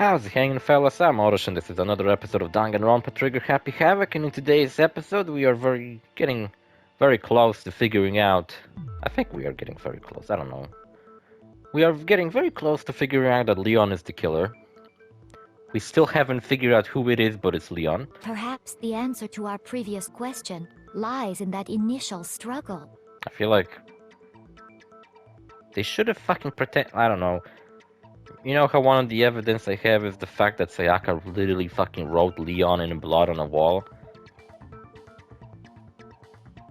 How's it hanging, fellas? I'm OrosZ, and this is another episode of Danganronpa Trigger Happy Havok, and in today's episode we are getting very close to figuring out... I think we are getting very close, I don't know. We are getting very close to figuring out that Leon is the killer. We still haven't figured out who it is, but it's Leon. Perhaps the answer to our previous question lies in that initial struggle. I feel like... they should have fucking I don't know. You know how one of the evidence I have is the fact that Sayaka literally fucking wrote Leon in blood on a wall?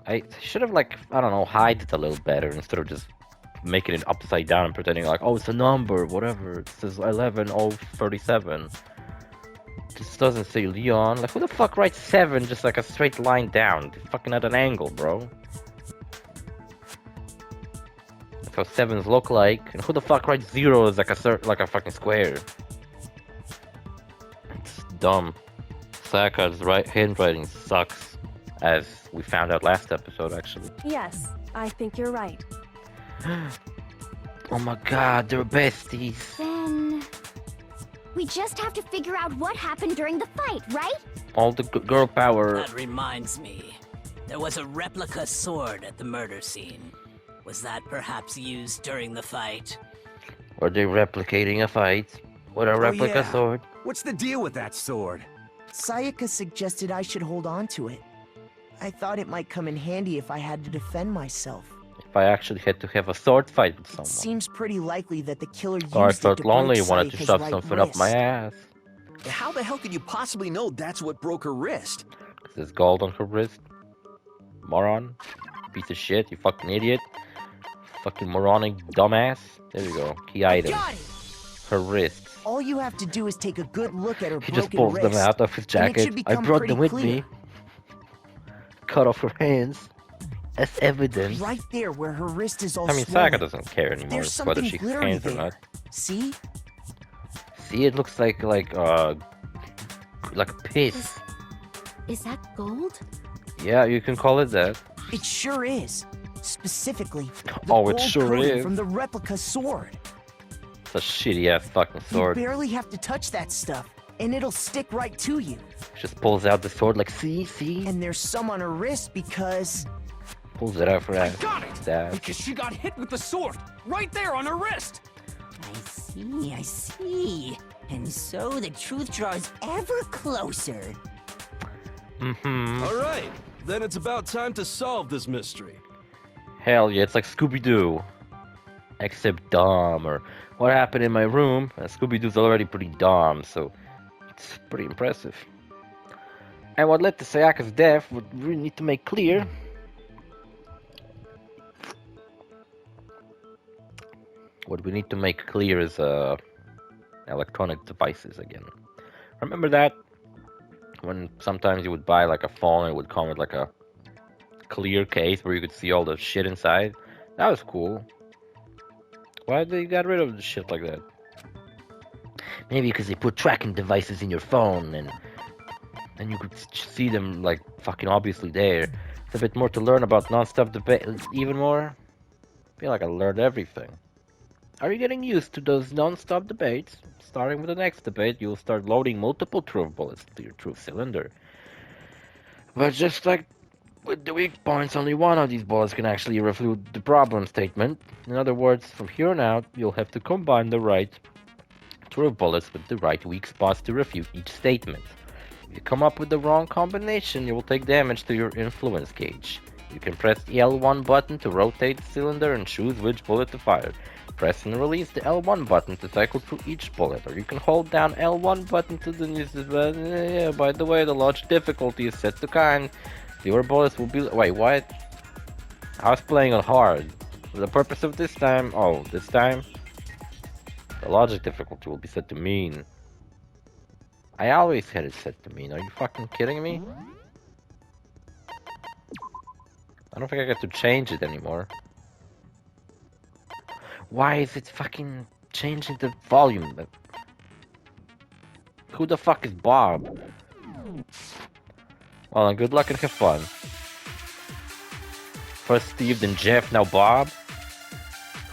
I should have, like, I don't know, hide it a little better instead of just making it upside down and pretending like, oh, it's a number, whatever, it says 11037. This doesn't say Leon. Like, who the fuck writes 7 just like a straight line down? It's fucking at an angle, bro. That's how 7s look like. And who the fuck writes 0 as like a fucking square? It's dumb. Sayaka's handwriting sucks, as we found out last episode, actually. Yes, I think you're right. Oh my god, they're besties. Then... we just have to figure out what happened during the fight, right? All the girl power. That reminds me. There was a replica sword at the murder scene. Was that perhaps used during the fight? Were they replicating a fight with a replica sword? What's the deal with that sword? Sayaka suggested I should hold on to it. I thought it might come in handy if I had to defend myself. If I actually had to have a sword fight with It someone. seems pretty likely that the killer used Or I it felt to lonely break and wanted to Sayaka's shove right something up my wrist. ass. How the hell could you possibly know that's what broke her wrist? There's gold on her wrist. Moron. Piece of shit, you fucking idiot. Fucking moronic dumbass. There you go. Key item. Her wrists. All you have to do is take a good look at her He broken just pulls them wrist, out of his and it jacket. should I become brought pretty them with clear. me. Cut off her hands. As evidence. Right there where her wrist is all I mean, swollen. Sayaka doesn't care anymore There's whether something she glittery hands or there. not. See? See, it looks like piss. Is that gold? Yeah, you can call it that. It sure is. Specifically, the Oh, it gold sure coating is. from the replica sword. It's a shitty ass fucking sword. You barely have to touch that stuff, and it'll stick right to you. Just pulls out the sword like, see? And there's some on her wrist because... Pulls it out for I that. got it! That. Because she got hit with the sword! Right there on her wrist! I see. And so the truth draws ever closer. Mm-hmm. Alright, then it's about time to solve this mystery. Hell yeah, it's like Scooby-Doo. Except dumb, or what happened in my room. Scooby-Doo's already pretty dumb, so it's pretty impressive. And what led to Sayaka's death would really need to make clear. What we need to make clear is electronic devices again. Remember that? When sometimes you would buy like a phone and it would come with like a clear case where you could see all the shit inside? That was cool. Why they got rid of the shit like that? Maybe because they put tracking devices in your phone and you could see them like fucking obviously there. It's a bit more to learn about non-stop debate. Even more? I feel like I learned everything. Are you getting used to those non-stop debates? Starting with the next debate, you'll start loading multiple truth bullets to your truth cylinder. But just like with the weak points, only one of these bullets can actually refute the problem statement. In other words, from here on out, you'll have to combine the right truth bullets with the right weak spots to refute each statement. If you come up with the wrong combination, you will take damage to your influence gauge. You can press the L1 button to rotate the cylinder and choose which bullet to fire. Press and release the L1 button to cycle through each bullet, or you can hold down L1 button to the... by the way, the launch difficulty is set to kind. Your bullets will be... Wait, what? I was playing on hard. For the purpose of this time... Oh, this time? The logic difficulty will be set to mean. I always had it set to mean. Are you fucking kidding me? I don't think I get to change it anymore. Why is it fucking changing the volume? Who the fuck is Bob? Well, good luck and have fun. First Steve, then Jeff, now Bob?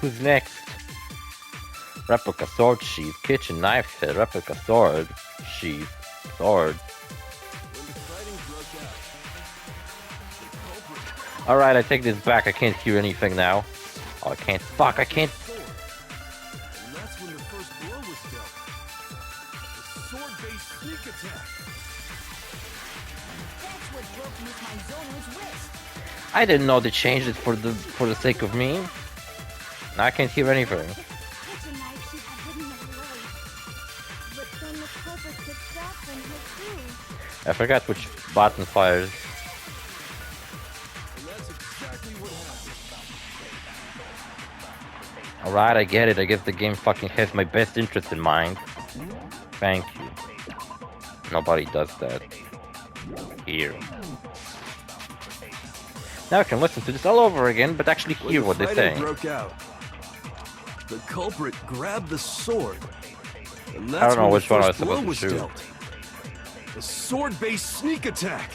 Who's next? Replica sword sheath, kitchen knife set, replica sword sheath, sword. Alright, I take this back. I can't hear anything now. Oh, I can't. Fuck, I can't. And that's when the first blow was dealt. A sword-based sneak attack. That's what broke Miss Mizono's wrist. I didn't know they changed it for the sake of me. Now I can't hear anything. Kitchen knife she had hidden away. But then the culprit took that from her too. I forgot which button fires. And that's exactly what happened. Alright, I get it. I guess the game fucking has my best interest in mind. Thank you. Nobody does that. Here. Now I can listen to this all over again, but actually hear what they're saying. Broke out. The culprit grabbed the sword. And I that's don't know when which the one I first was blow supposed to shoot. dealt. A sword-based sneak attack.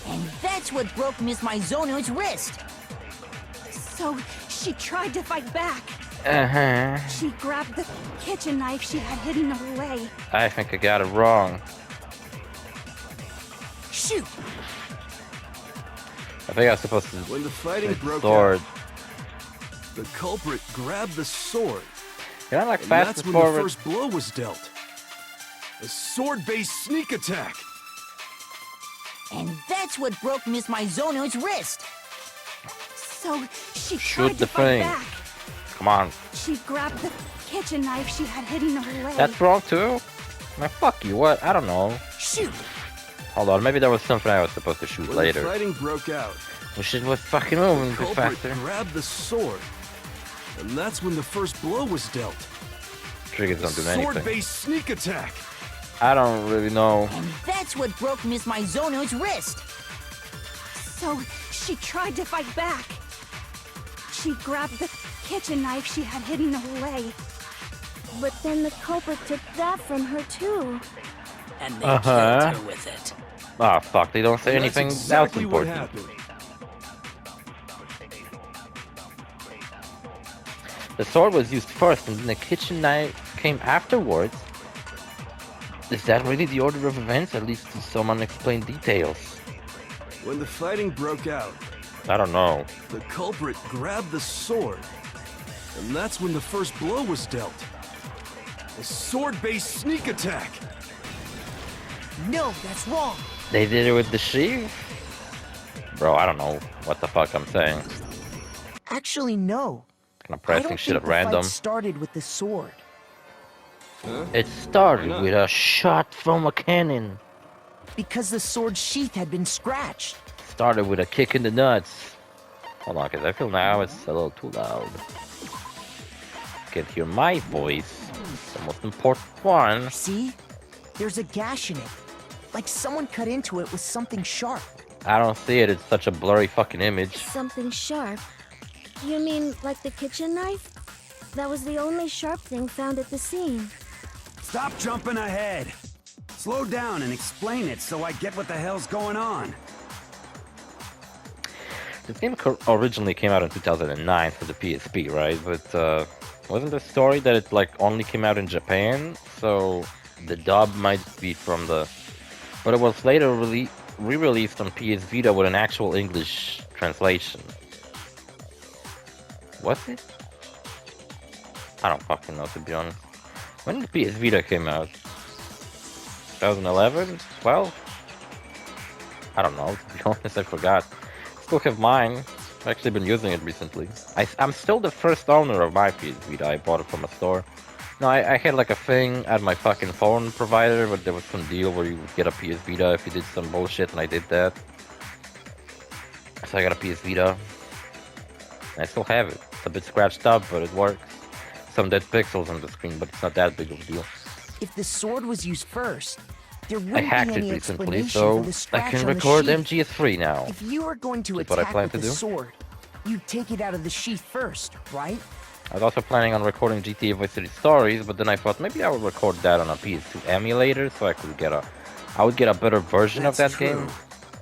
And that's what broke Miss Mizono's wrist. So she tried to fight back. Uh-huh. She grabbed the kitchen knife she had hidden away. I think I got it wrong. Shoot! I think I was supposed to When the fighting hit broke sword. out, the culprit grabbed the sword. Can I like And fast that's and when the forward? first blow was dealt. A sword-based sneak attack. And that's what broke Miss Mizono's wrist. So she Shoot tried the to fight thing. back. Come on. She grabbed the kitchen knife she had hidden away. That's wrong too? Man, fuck you. What? I don't know. Shoot! Hold on. Maybe there was something I was supposed to shoot When later. the fighting broke out, We should was fucking moving a the bit culprit faster. grabbed the sword. And that's when the first blow was dealt. Triggers don't do anything. Sword-based sneak attack. I don't really know. And that's what broke Miss Mizono's wrist. So she tried to fight back. She grabbed the kitchen knife she had hidden away. But then the culprit took that from her too. And they Uh-huh. killed her with it. Ah, fuck. They don't say And anything that's else exactly what important. happened. The sword was used first and then the kitchen knife came afterwards. Is that really the order of events? At least to some unexplained details. When the fighting broke out, I don't know. the culprit grabbed the sword. And that's when the first blow was dealt. A sword-based sneak attack. No, that's wrong. They did it with the sheath? Bro, I don't know what the fuck I'm saying. Actually, no. Kind of I pressing don't shit think at the random. fight started with the sword. It started Why not? with a shot from a cannon. Because the sword sheath had been scratched. Started with a kick in the nuts. Hold on, because I feel now it's a little too loud. Can't hear my voice. The most important one. See? There's a gash in it. Like someone cut into it with something sharp. I don't see it. It's such a blurry fucking image. Something sharp? You mean like the kitchen knife? That was the only sharp thing found at the scene. Stop jumping ahead. Slow down and explain it so I get what the hell's going on. This game originally came out in 2009 for the PSP, right? But wasn't the story that it like only came out in Japan? So the dub might be from the... But it was later re-released on PS Vita with an actual English translation. Was it? I don't fucking know, to be honest. When did PS Vita came out? 2011? 12? I don't know, to be honest, I forgot. Still have mine. I've actually been using it recently. I'm still the first owner of my PS Vita. I bought it from a store. No, I had like a thing at my fucking phone provider, but there was some deal where you would get a PS Vita if you did some bullshit, and I did that. So I got a PS Vita. And I still have it. It's a bit scratched up, but it works. Some dead pixels on the screen, but it's not that big of a deal. If the sword was used first, there I wouldn't hacked be it any recently, explanation so for the I scratch can on the record sheath. MGS3 now. If you were going to That's what I attack plan with to the do. sword, you'd take it out of the sheath first, right? I was also planning on recording GTA Vice City Stories, but then I thought maybe I would record that on a PS2 emulator, so I would get a better version of that That's true. game.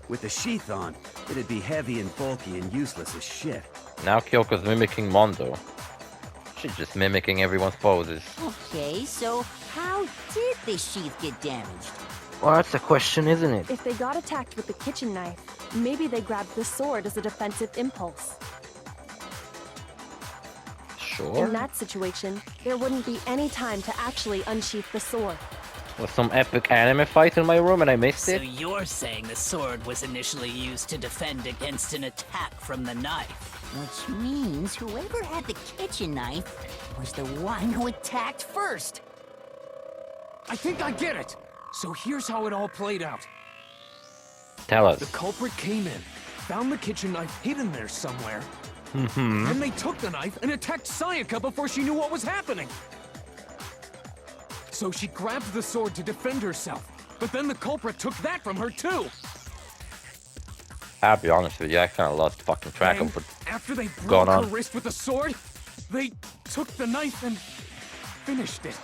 With the sheath on, it'd be heavy and bulky and useless as shit. Now Kyoko's mimicking Mondo. She's just mimicking everyone's poses. Okay, so how did the sheath get damaged? Well, that's the question, isn't it? If they got attacked with the kitchen knife, maybe they grabbed the sword as a defensive impulse. Sure. In that situation, there wouldn't be any time to actually unsheath the sword. Was some epic anime fight in my room and I missed So it? you're saying the sword was initially used to defend against an attack from the knife? Which means whoever had the kitchen knife was the one who attacked first. I think I get it. So here's how it all played out. Tell us. The culprit came in, found the kitchen knife hidden there somewhere. Mm-hmm. Then they took the knife and attacked Sayaka before she knew what was happening. So she grabbed the sword to defend herself, but then the culprit took that from her too. I'll be honest with you, I kind of lost fucking track And of what. after they going broke her on. wrist with the sword, they took the knife and finished it.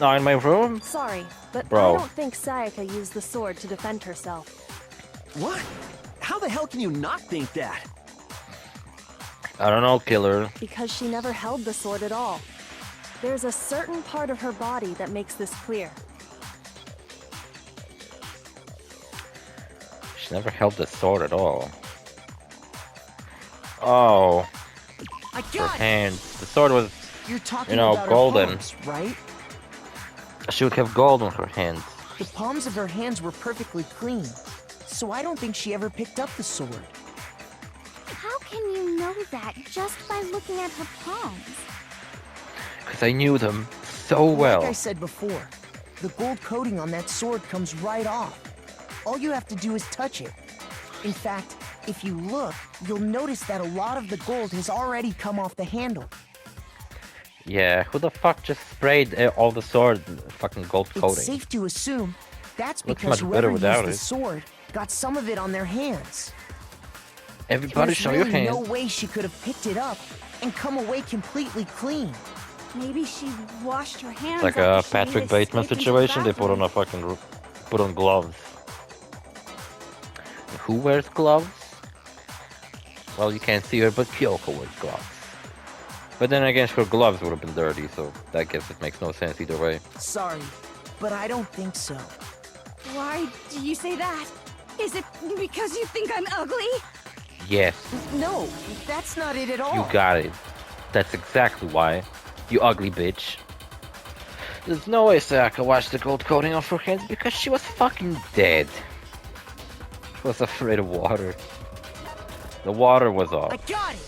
Now in my room? Sorry, but Bro. I don't think Sayaka used the sword to defend herself. What? How the hell can you not think that? I don't know, killer. Because she never held the sword at all. There's a certain part of her body that makes this clear. She never held the sword at all. Oh, I her got it! hand. The sword was. You're talking You know, about golden. her palms, right? She would have gold on her hands. The palms of her hands were perfectly clean, so I don't think she ever picked up the sword. How can you know that just by looking at her palms? Because I knew them so well. Like I said before, the gold coating on that sword comes right off. All you have to do is touch it. In fact, if you look, you'll notice that a lot of the gold has already come off the handle. Yeah, who the fuck just sprayed all the sword fucking gold It's coating? safe to assume that's Looks because much better whoever used without the it. sword got some of it on their hands. Everybody There's show really your no hands. way she could have picked it up and come away completely clean. Maybe she washed her hands. It's like a after she Patrick Bateman escaped into the situation. They put on bathroom. a fucking put on gloves. Who wears gloves? Well, you can't see her, but Kyoko wears gloves. But then again, her gloves would have been dirty, so I guess it makes no sense either way. Sorry, but I don't think so. Why do you say that? Is it because you think I'm ugly? Yes, No, that's not it at all. you got it. That's exactly why. You ugly bitch. There's no way Sayaka washed the gold coating off her hands because she was fucking dead. She was afraid of water. The water was off. I got it!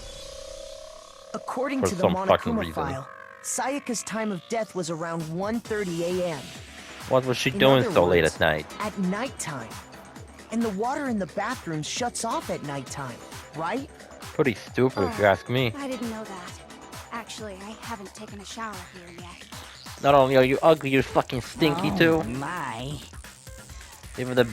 According For to the some fucking Monokuma reason. file, Sayaka's time of death was around 1:30 a.m. What was she In doing other so late words, at night? At nighttime. And the water in the bathroom shuts off at nighttime, right? Pretty stupid if you ask me. I didn't know that. Actually, I haven't taken a shower here yet. Not only are you ugly, you're fucking stinky too. My. Even the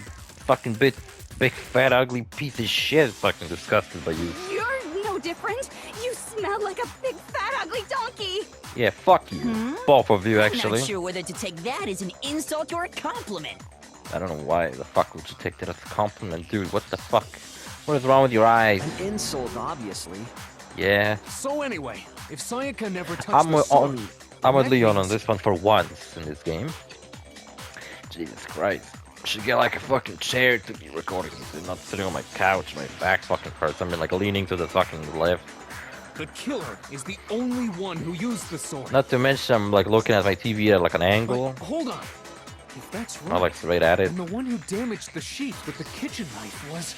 fucking big fat ugly piece of shit is fucking disgusted by you. You're no different. You smell like a big fat ugly donkey. Yeah, fuck you. Both of you I'm actually. not sure whether to take that as an insult or a compliment. I don't know why the fuck would you take that as a compliment, dude. What the fuck? What is wrong with your eyes? An insult, obviously. Yeah. So anyway, if Sayaka never touched I'm the with, sword, I'm with that Leon on means- this one for once in this game. Jesus Christ. Should get like a fucking chair to be recording this and not sitting on my couch. My back fucking hurts. I'm like leaning to the fucking left. the killer is the only one who used the sword. Not to mention I'm like looking at my TV at like an angle. But hold on. If that's right, Not like straight at it. then the one who damaged the sheath with the kitchen knife was...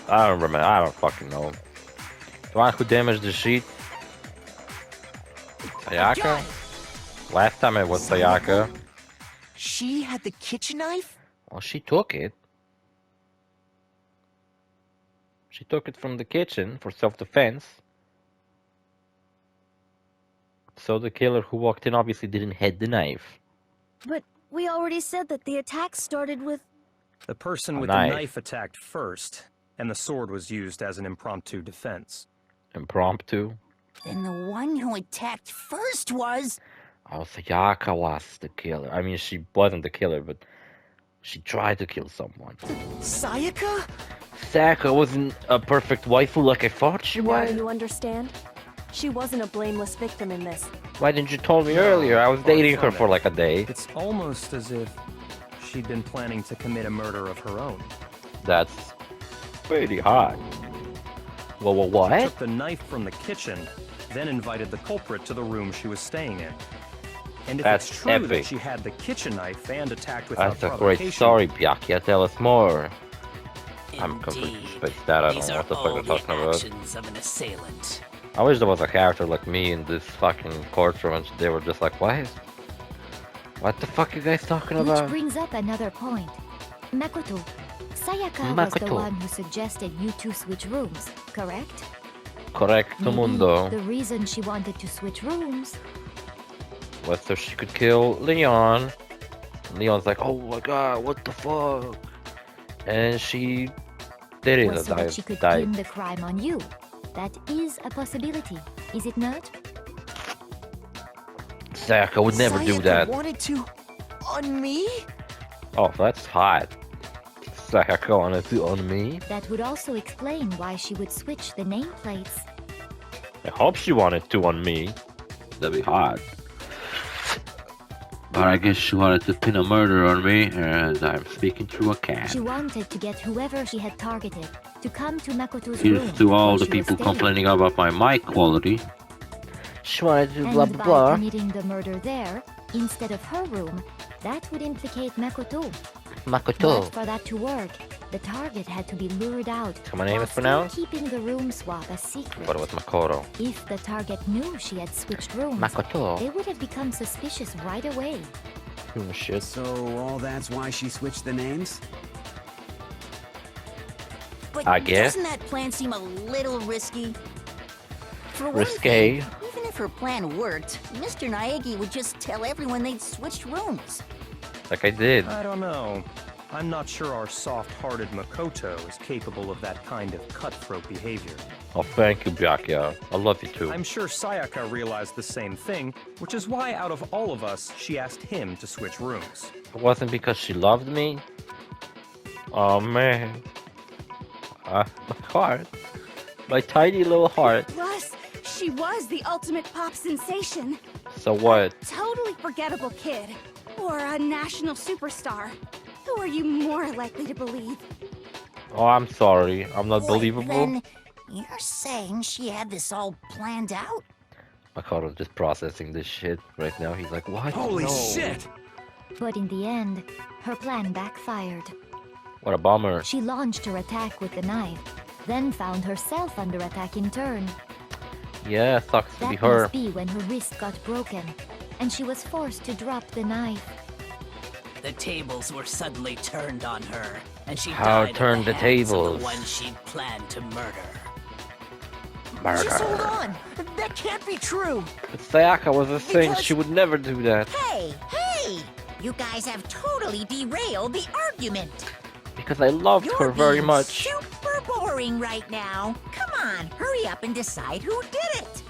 I don't remember. I don't fucking know. The one who damaged the sheet? Sayaka? Last time it was Sayaka. She had the kitchen knife? Well, she took it. She took it from the kitchen for self-defense. So the killer who walked in obviously didn't hit the knife. But we already said that the attack started with... The person with knife. the knife attacked first, and the sword was used as an impromptu defense. Impromptu. Then the one who attacked first was... Oh, Sayaka was the killer. I mean, she wasn't the killer, but she tried to kill someone. Sayaka? Sayaka wasn't a perfect waifu like I thought she Now was. you understand? She wasn't a blameless victim in this. Why didn't you tell me earlier? I was dating her for like a day. It's almost as if she'd been planning to commit a murder of her own. That's pretty hot. Well, She what? took the knife from the kitchen, then invited the culprit to the room she was staying in. And if That's it's true epic. that she had the kitchen knife and attacked without That's a great provocation, story, Byakuya. Tell us more. I'm Indeed. completely spaced out. I don't These know are what the fuck all they're the talking about. actions of an assailant. I wish there was a character like me in this fucking courtroom and they were just like, what the fuck you guys talking Which about? brings up another point. Makoto, Sayaka was the Makoto. one who suggested you two switch rooms, correct? Correcto Maybe mundo. the reason she wanted to switch rooms Was so she could kill Leon. And Leon's like, oh my god, what the fuck? And she did it. was so that she could pin the crime on you. That is a possibility, is it not? Sayaka would never do Sayaka that. wanted to... on me? Oh, that's hot. Sayaka wanted to on me. That would also explain why she would switch the nameplates. I hope she wanted to on me. That'd be hot. But I guess she wanted to pin a murder on me, and I'm speaking through a can. She wanted to get whoever she had targeted to come to Makoto's Here's room to all where the she was people staying. complaining about my mic quality. She wanted to And by committing the murder there, instead of her room, that would implicate Makoto. Makoto. But for that to work, the target had to be lured out. So my name while is still pronounced? keeping the room swap a secret. But it was Makoto. If the target knew she had switched rooms, Makoto. they would have become suspicious right away. Shit. So all that's why she switched the names? But I guess. doesn't that plan seem a little risky? For one Risque. thing, even if her plan worked, Mr. Naegi would just tell everyone they'd switched rooms. Like I did. I don't know. I'm not sure our soft-hearted Makoto is capable of that kind of cutthroat behavior. Oh, thank you, Byakuya. I love you too. I'm sure Sayaka realized the same thing, which is why out of all of us, she asked him to switch rooms. It wasn't because she loved me. Oh man. My heart. My tiny little heart. Plus, she was the ultimate pop sensation. So what? Totally forgettable kid. Or a national superstar. Who are you more likely to believe? Oh, I'm sorry. I'm not Wait, believable. Then you're saying she had this all planned out? Makoto's just processing this shit right now. He's like, what? Holy No. shit! But in the end, her plan backfired. What a bummer. She launched her attack with the knife, then found herself under attack in turn. Yeah, sucks to be That her. must be when her wrist got broken, and she was forced to drop the knife. The tables were suddenly turned on her, and she How died at turned the hands of tables? the one she'd planned to murder. Just hold Murder. on! That can't be true! But Sayaka was a saint. Because- She would never do that. Hey, hey! You guys have totally derailed the argument. Because I loved You're her very being much. super boring right now. Come on, hurry up and decide who did it.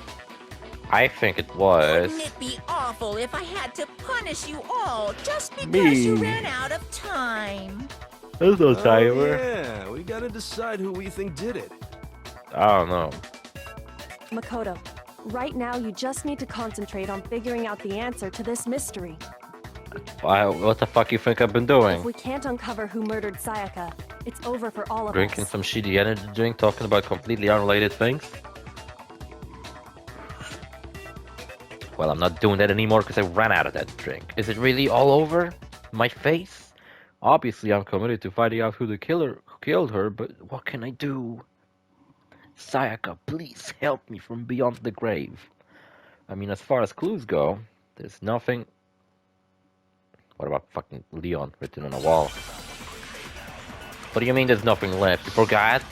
I think it was. Wouldn't it be awful if I had to punish you all just because Me. you ran out of time? There's no Oh, timer. yeah, we gotta decide who we think did it. I don't know. Makoto, right now you just need to concentrate on figuring out the answer to this mystery. What the fuck you think I've been If doing? we can't uncover who murdered Sayaka, it's over for all of Drinking us. some shitty energy drink, talking about completely unrelated things? Well, I'm not doing that anymore because I ran out of that drink. Is it really all over? My face? Obviously, I'm committed to finding out who the killer who killed her, but what can I do? Sayaka, please help me from beyond the grave. I mean, as far as clues go, there's nothing. What about fucking Leon written on a wall? What do you mean there's nothing left? You forgot?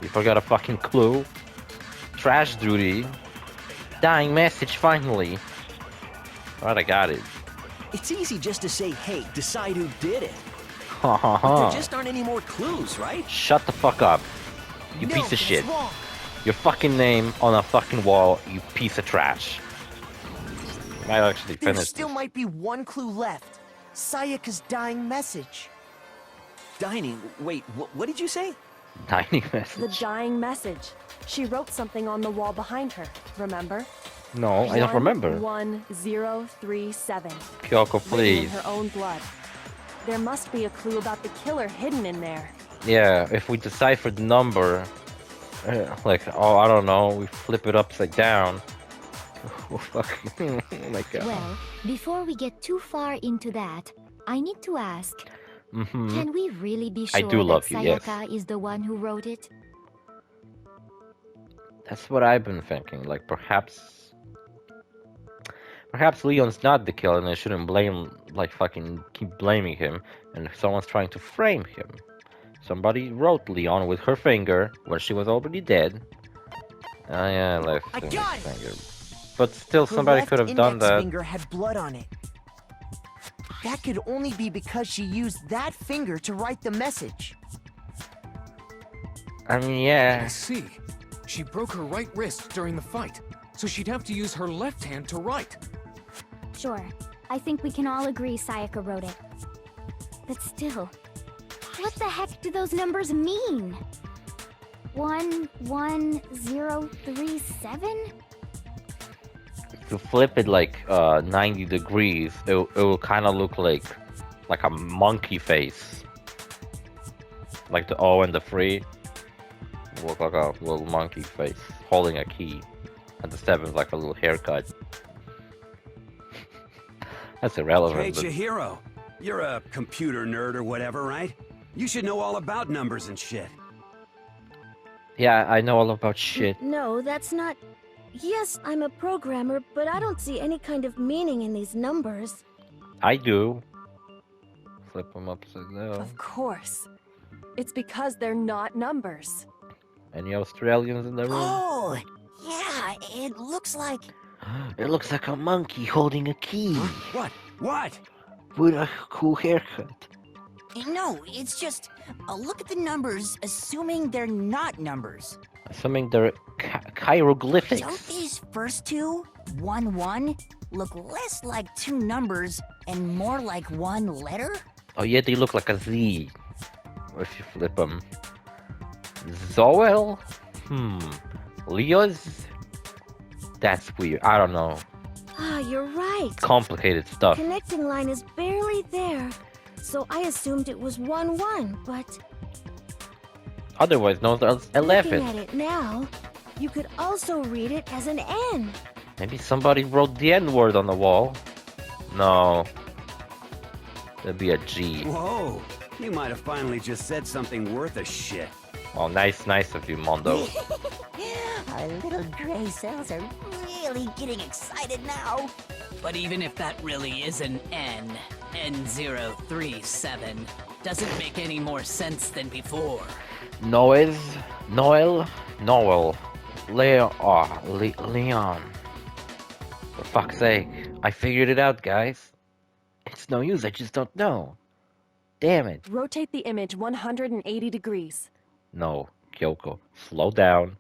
You forgot a fucking clue? Trash duty? Dying message finally. Alright, I got it. It's easy just to say, hey, decide who did it. Ha ha But there ha. just aren't any more clues, right? Shut the fuck up. You No, piece of that's shit. wrong. Your fucking name on a fucking wall, you piece of trash. Might actually There finish still this. might be one clue left. Sayaka's dying message. Dining, wait, what did you say? Tiny The message. dying message. She wrote something on the wall behind her, remember? No, I don't remember. 11037. Kyoko, Written in please. her own blood. There must be a clue about the killer hidden in there. Yeah, if we decipher the number, like, oh, I don't know, we flip it upside down. Oh, fuck. Oh my god. Well, before we get too far into that, I need to ask, can we really be I sure do that love you, yes. Sayaka is the one who wrote it? That's what I've been thinking. Like, perhaps Leon's not the killer and I shouldn't keep blaming him, and someone's trying to frame him. Somebody wrote Leon with her finger when she was already dead. Yeah, left I got it! finger. But still, Her somebody left could have done index that. finger had blood on it. That could only be because she used that finger to write the message. I mean, yeah. I see. She broke her right wrist during the fight, so she'd have to use her left hand to write. Sure. I think we can all agree Sayaka wrote it. But still, what the heck do those numbers mean? 11037? If you flip it like 90 degrees, it will kind of look like a monkey face. Like the O and the 3 look like a little monkey face holding a key, and the 7's like a little haircut. That's Hey, irrelevant. But... Chihiro, you're a computer nerd or whatever, right? You should know all about numbers and shit. Yeah, I know all about shit. No, that's not... Yes, I'm a programmer, but I don't see any kind of meaning in these numbers. I do. Flip them upside down. Of course. It's because they're not numbers. Any Australians in the room? Oh, yeah, it looks like... It looks like a monkey holding a key. What? What? With a cool haircut. No, it's just... look at the numbers, assuming they're not numbers. Assuming they're hieroglyphics. Don't these first two, 1-1, look less like two numbers and more like one letter? Oh yeah, they look like a Z. If you flip them. Zoel? Leo's? That's weird. I don't know. Ah, you're right. Complicated stuff. Connecting line is barely there. So I assumed it was 1-1, but... Otherwise known as 11. Looking at it now, you could also read it as an N. Maybe somebody wrote the N word on the wall. No. That'd be a G. Whoa, you might have finally just said something worth a shit. Oh, nice of you, Mondo. Our little gray cells are really getting excited now. But even if that really is an N037, doesn't make any more sense than before. Noel, Leon. For fuck's sake, I figured it out, guys. It's no use, I just don't know. Damn it. Rotate the image 180 degrees. No, Kyoko, slow down.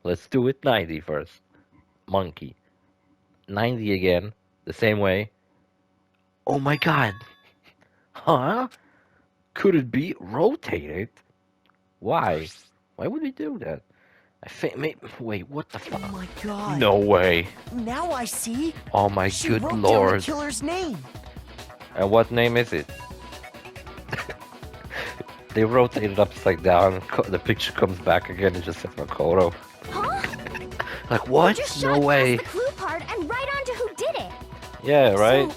Let's do it 90 first. Monkey. 90 again, the same way. Oh my god. Huh? Could it be rotated? Why? Why would we do that? I think, wait, what the fuck? Oh my god. No way. Now I see. Oh my She good wrote lord. down the killer's name. And what name is it? They rotate it upside down. The picture comes back again. It just says Makoto. Huh? Like what? Just No shot way. past the clue part and right on to who did it. Yeah, right.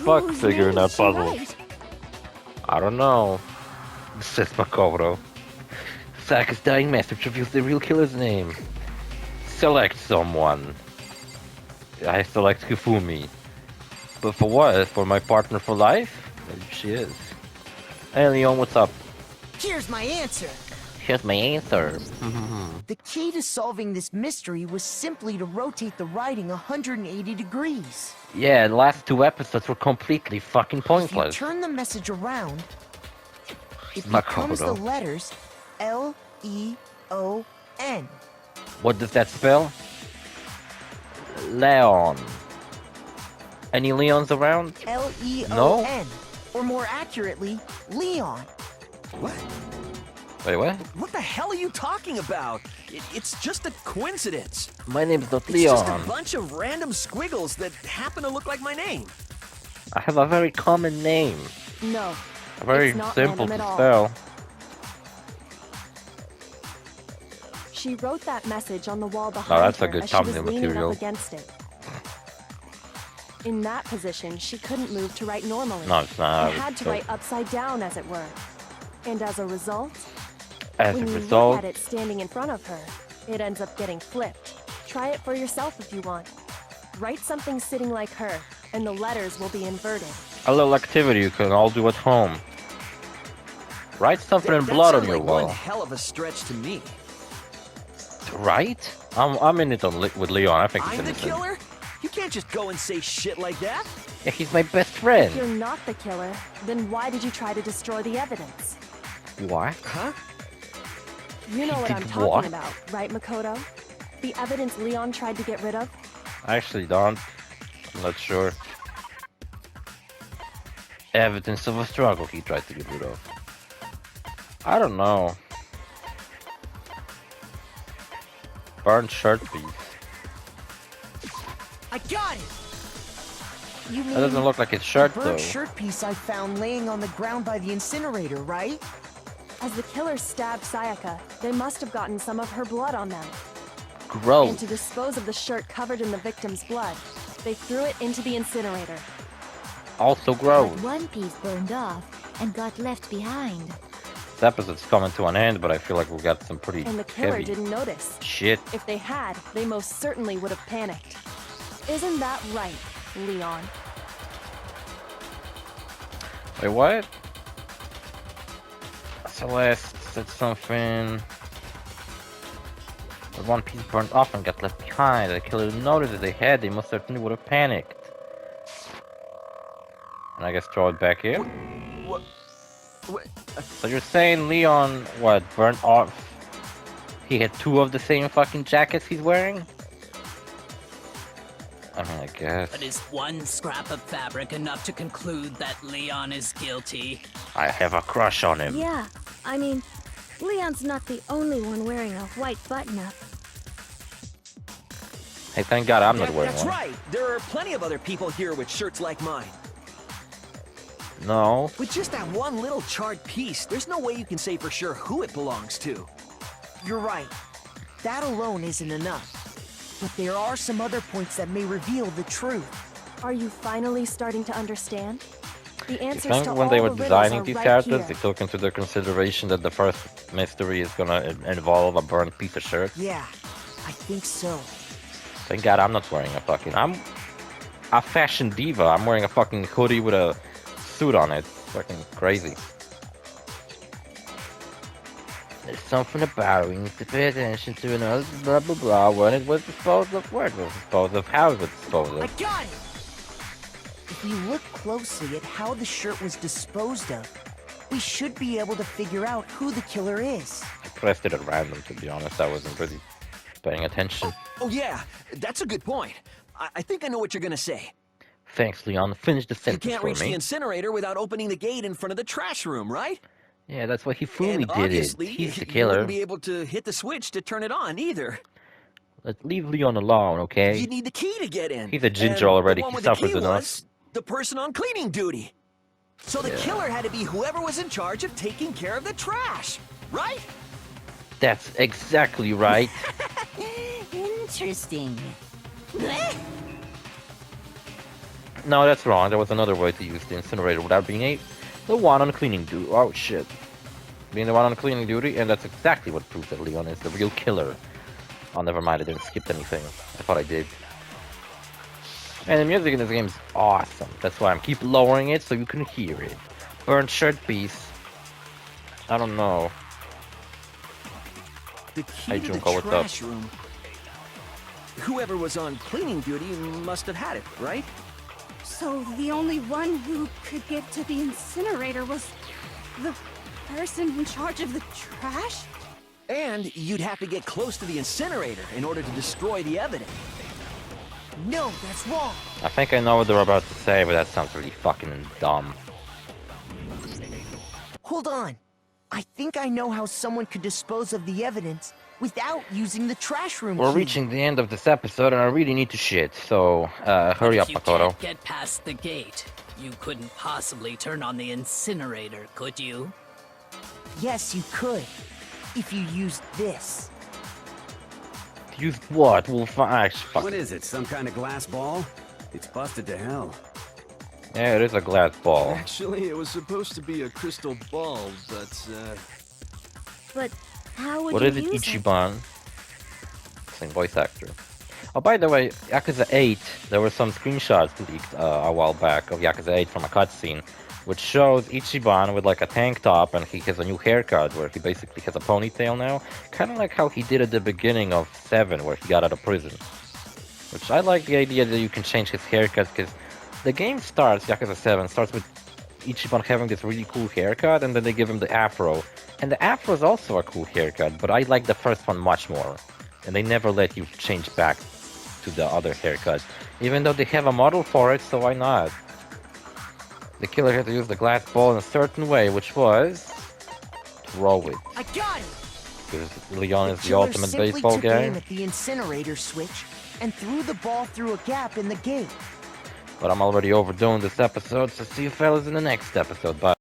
Fuck whose figuring name out did she puzzles. write? I don't know. It says Makoto. Saka's dying message reveals the real killer's name. Select someone. I select Kifumi. But for what? For my partner for life? Maybe she is. Hey Leon, what's up? Here's my answer. Here's my answer. The key to solving this mystery was simply to rotate the writing 180 degrees. Yeah, the last two episodes were completely fucking If you pointless. turn the message around, it Makoto. becomes the letters L-E-O-N. What does that spell? Leon. Any Leons around? L-E-O-N. Or more accurately, Leon. What? Wait, what? What the hell are you talking about? It's just a coincidence. My name's not It's Leon. just a bunch of random squiggles that happen to look like my name. I have a very common name. No. Very it's not simple random to at all. spell. She wrote that message on the wall behind that's a her good as she was thumbnail leaning material. up against it. In that position, she couldn't move to write normally. No, it's not. And had to write upside down, as it were. And as a result, As when a you result, look at it standing in front of her, it ends up getting flipped. Try it for yourself if you want. Write something sitting like her, and the letters will be inverted. a little activity you can all do at home. Write something in That blood on sounds your like wall. one hell of a stretch to me. Right? I'm in it with Leon. I think he's I'm the innocent. killer? You can't just go and say shit like that. Yeah, he's my best If friend. you're not the killer, then why did you try to destroy the evidence? What? Huh? You know what did I'm talking what? about, right, Makoto? The evidence Leon tried to get rid of? I actually don't. I'm not sure. Evidence of a struggle he tried to get rid of. I don't know. Burned shirt piece. I got it! You mean That doesn't look like his shirt the though. burnt shirt piece I found laying on the ground by the incinerator, right? As the killer stabbed Sayaka, they must have gotten some of her blood on them. And Gross. to dispose of the shirt covered in the victim's blood, they threw it into the incinerator. Also gross. But one piece burned off and got left behind. This episode's coming to an end, but I feel like we got some pretty And the killer heavy didn't notice. shit. If they had, they most certainly would have panicked. Isn't that right, Leon? Wait, what? Celeste said something. But one piece burned off and got left behind. The killer didn't notice that they had. They most certainly would have panicked. And I guess throw it back in. What? So you're saying Leon, what, burnt off? He had two of the same fucking jackets he's wearing? I mean, I guess. But is one scrap of fabric enough to conclude that Leon is guilty? I have a crush on him. Yeah, I mean, Leon's not the only one wearing a white button-up. Hey, thank God I'm not wearing That's one. right. There are plenty of other people here with shirts like mine. No. With just that one little charred piece, there's no way you can say for sure who it belongs to. You're right. That alone isn't enough. But there are some other points that may reveal the truth. Are you finally starting to understand? The You answers think to when all they were the riddles designing are these right characters, here. they took into their consideration that the first mystery is gonna involve a burnt piece of shirt? Yeah, I think so. Thank God I'm not wearing a fucking... I'm a fashion diva. I'm wearing a fucking hoodie with a suit on it. Fucking crazy. There's something about it. We need to pay attention to another blah blah blah. When it was disposed of, where it was disposed of, how it was disposed I of. got it! If you look closely at how the shirt was disposed of, we should be able to figure out who the killer is. I pressed it at random, to be honest. I wasn't really paying attention. Oh yeah, that's a good point. I think I know what you're gonna say. Thanks, Leon. Finish the You sentence can't for reach the me. incinerator without opening the gate in front of the trash room, right? Yeah, that's why he fully And did it. obviously, He's the you killer. wouldn't be able to hit the switch to turn it on either. Let's leave Leon alone, okay? You need the key to get in. He's a ginger And already. The one He with the suffers key enough. was the person on cleaning duty. So the Yeah. killer had to be whoever was in charge of taking care of the trash, right? That's exactly right. Interesting. No, that's wrong. There was another way to use the incinerator without being the one on cleaning duty. Oh shit. Being the one on cleaning duty, and that's exactly what proves that Leon is the real killer. Oh, never mind, I didn't skip anything. I thought I did. And the music in this game is awesome. That's why I'm keep lowering it so you can hear it. Burnt shirt piece. I don't know. The key Hey, to Junko, the what's up? trash room. Whoever was on cleaning duty must have had it, right? So the only one who could get to the incinerator was the person in charge of the trash? And you'd have to get close to the incinerator in order to destroy the evidence. No, that's wrong. I think I know what they're about to say, but that sounds really fucking dumb. Hold on. I think I know how someone could dispose of the evidence without using the trash room We're key. reaching the end of this episode, and I really need to shit. So hurry up, If you Makoto. can't get past the gate, you couldn't possibly turn on the incinerator, could you? Yes, you could. If you used this. Use what? We'll find. What is it, some kind of glass ball? It's busted to hell. Yeah, it is a glass ball. Actually, it was supposed to be a crystal ball, but, But how would What you is it, use Ichiban? Same voice actor. Oh, by the way, Yakuza 8, there were some screenshots leaked a while back of Yakuza 8 from a cutscene, which shows Ichiban with like a tank top, and he has a new haircut where he basically has a ponytail now, kind of like how he did at the beginning of 7, where he got out of prison. Which I like the idea that you can change his haircut, because the game starts, Yakuza 7, starts with Ichiban having this really cool haircut, and then they give him the afro. And the afro is also a cool haircut, but I like the first one much more. And they never let you change back to the other haircut, even though they have a model for it, so why not? The killer had to use the glass ball in a certain way, which was throw it. I got it! Because Leon is the killer ultimate simply baseball took aim guy. at the incinerator switch and threw the ball through a gap in the gate. But I'm already overdoing this episode, so see you fellas in the next episode. Bye.